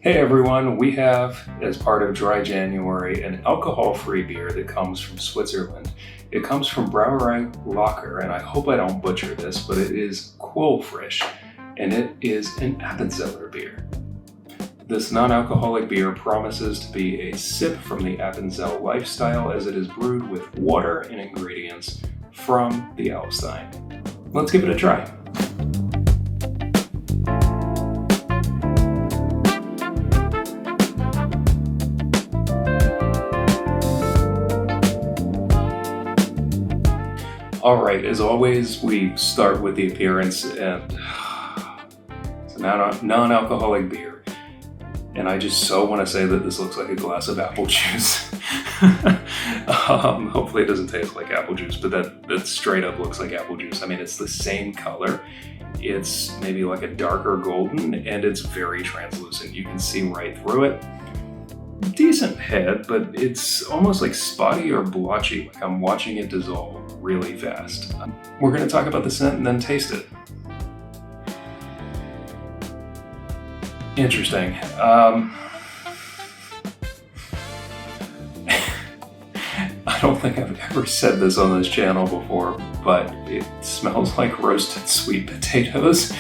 Hey everyone, we have, as part of Dry January, an alcohol-free beer that comes from Switzerland. It comes from Brauerei Locker, and I hope I don't butcher this, but it is Quöllfrisch, and it is an Appenzeller beer. This non-alcoholic beer promises to be a sip from the Appenzell lifestyle as it is brewed with water and ingredients from the Alpstein. Let's give it a try. Alright, as always, we start with the appearance, and it's a non-alcoholic beer. And I just so want to say that this looks like a glass of apple juice. Hopefully it doesn't taste like apple juice, but that straight up looks like apple juice. I mean, it's the same color. It's maybe like a darker golden, and it's very translucent. You can see right through it. Decent head, but it's almost like spotty or blotchy, like I'm watching it dissolve really fast. We're going to talk about the scent and then taste it. Interesting. I don't think I've ever said this on this channel before, but it smells like roasted sweet potatoes.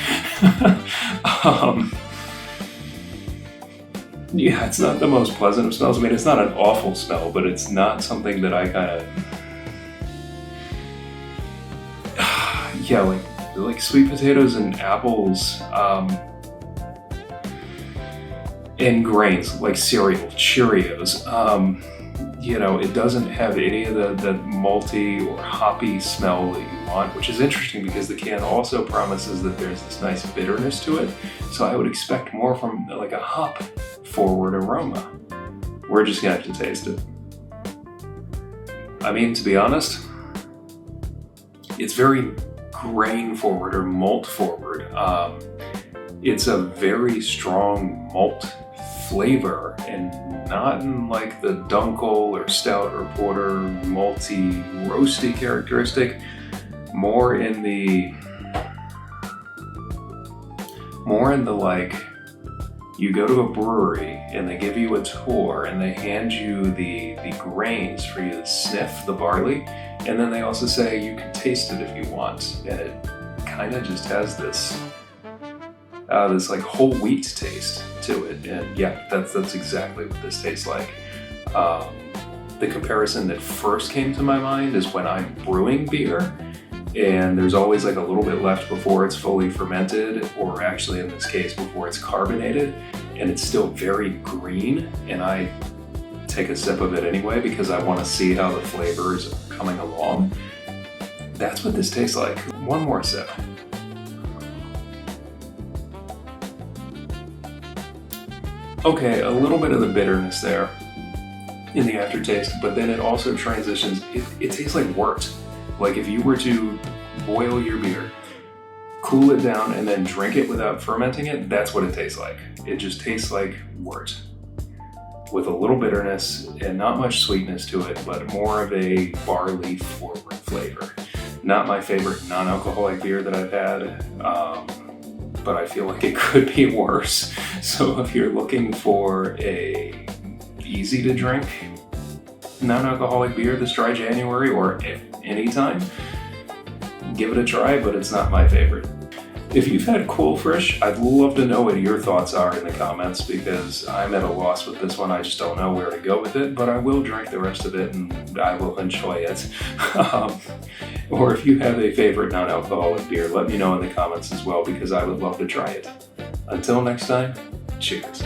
Yeah, it's not the most pleasant of smells. I mean, it's not an awful smell, but it's not something that I kind of... Yeah, like sweet potatoes and apples, and grains, like cereal, Cheerios. You know, it doesn't have any of the malty or hoppy smell that you want, which is interesting because the can also promises that there's this nice bitterness to it. So I would expect more from like a hop forward aroma. We're just gonna have to taste it. I mean, to be honest, it's very grain forward or malt forward. It's a very strong malt flavor, and not in like the dunkel or stout or porter malty roasty characteristic, more in the like, you go to a brewery and they give you a tour and they hand you the grains for you to sniff, the barley, and then they also say you can taste it if you want, and it kind of just has this like whole wheat taste to it. And yeah, that's exactly what this tastes like. The comparison that first came to my mind is when I'm brewing beer, and there's always like a little bit left before it's fully fermented, or actually in this case before it's carbonated, and it's still very green, and I take a sip of it anyway because I want to see how the flavors are coming along. That's what this tastes like. One more sip. Okay, a little bit of the bitterness there in the aftertaste, but then it also transitions. It tastes like wort. Like if you were to boil your beer, cool it down, and then drink it without fermenting it, that's what it tastes like. It just tastes like wort, with a little bitterness and not much sweetness to it, but more of a barley forward flavor. Not my favorite non-alcoholic beer that I've had, but I feel like it could be worse. So if you're looking for a easy to drink non-alcoholic beer this dry January or anytime, give it a try, but it's not my favorite. If you've had Quöllfrisch, I'd love to know what your thoughts are in the comments, because I'm at a loss with this one. I just don't know where to go with it, but I will drink the rest of it and I will enjoy it. Or if you have a favorite non-alcoholic beer, let me know in the comments as well, because I would love to try it. Until next time, cheers.